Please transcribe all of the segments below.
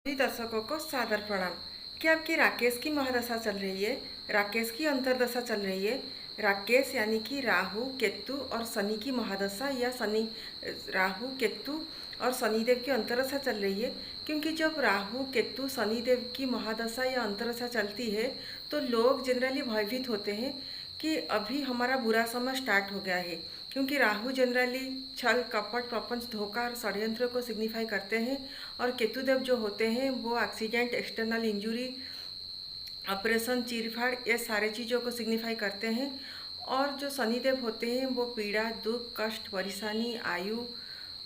सभी दर्शकों को सादर प्रणाम। क्या आपकी राकेश की महादशा चल रही है? राकेश की अंतर्दशा चल रही है। राकेश यानी कि राहु केतु और शनि की महादशा या शनि राहु केतु और शनिदेव की अंतर्दशा चल रही है। क्योंकि जब राहु केतु शनिदेव की महादशा या अंतर्दशा चलती है तो लोग जनरली भयभीत होते हैं कि अभी हमारा बुरा समय स्टार्ट हो गया है। क्योंकि राहु जनरली छल कपट प्रपंच धोखा और षड्यंत्र को सिग्निफाई करते हैं और केतुदेव जो होते हैं वो एक्सीडेंट एक्सटर्नल इंजुरी ऑपरेशन चीरफाड़ ये सारे चीज़ों को सिग्निफाई करते हैं। और जो शनिदेव होते हैं वो पीड़ा दुख कष्ट परेशानी आयु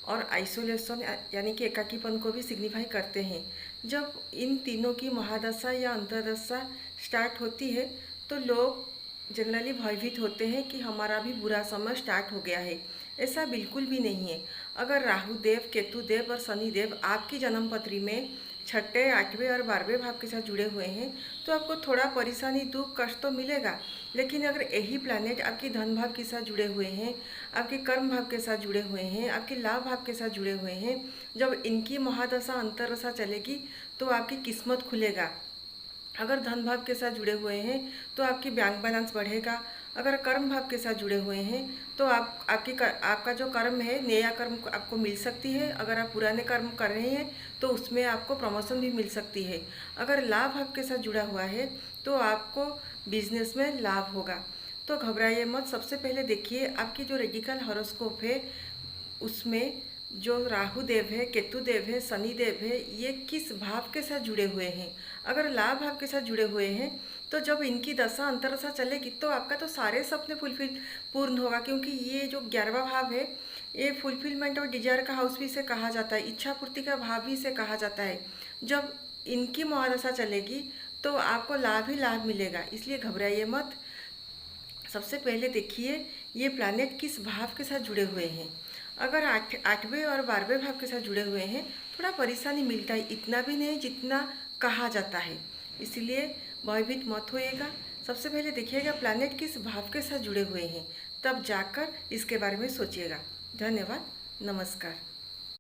और आइसोलेशन यानी कि एकाकीपन को भी सिग्निफाई करते हैं। जब इन तीनों की महादशा या अंतर्दशा स्टार्ट होती है तो लोग जनरली भयभीत होते हैं कि हमारा भी बुरा समय स्टार्ट हो गया है। ऐसा बिल्कुल भी नहीं है। अगर राहु देव केतु देव और शनि देव आपकी जन्म पत्री में छठे आठवें और 12वें भाव के साथ जुड़े हुए हैं तो आपको थोड़ा परेशानी दुख कष्ट तो मिलेगा। लेकिन अगर यही प्लैनेट आपकी धन भाव के साथ जुड़े हुए हैं, आपके कर्म भाव के साथ जुड़े हुए हैं, आपके लाभ भाव के साथ जुड़े हुए हैं, जब इनकी महादशा अंतर्दशा चलेगी तो आपकी किस्मत खुलेगा। अगर धन भाव के साथ जुड़े हुए हैं तो आपकी बैंक बैलेंस बढ़ेगा। अगर कर्म भाव के साथ जुड़े हुए हैं तो आपका जो कर्म है नया कर्म आपको मिल सकती है। अगर आप पुराने कर्म कर रहे हैं तो उसमें आपको प्रमोशन भी मिल सकती है। अगर लाभ भाव के साथ जुड़ा हुआ है तो आपको बिजनेस में लाभ होगा। तो घबराइए मत। सबसे पहले देखिए आपकी जो रेडिकल हॉरोस्कोप है उसमें जो राहु देव है केतु देव है शनि देव है ये किस भाव के साथ जुड़े हुए हैं। अगर लाभ भाव के साथ जुड़े हुए हैं तो जब इनकी दशा अंतरदशा चलेगी तो आपका तो सारे सपने फुलफिल पूर्ण होगा। क्योंकि ये जो 11वां भाव है ये फुलफिलमेंट और डिजायर का हाउस भी इसे कहा जाता है, इच्छा पूर्ति का भाव भी इसे कहा जाता है। जब इनकी महादशा चलेगी तो आपको लाभ ही लाभ मिलेगा, इसलिए घबराइए मत। सबसे पहले देखिए ये प्लैनेट किस भाव के साथ जुड़े हुए हैं। अगर आठवें और 12वें भाव के साथ जुड़े हुए हैं थोड़ा परेशानी मिलता है, इतना भी नहीं जितना कहा जाता है, इसलिए भयभीत मत होइएगा। सबसे पहले देखिएगा प्लैनेट किस भाव के साथ जुड़े हुए हैं, तब जाकर इसके बारे में सोचिएगा। धन्यवाद, नमस्कार।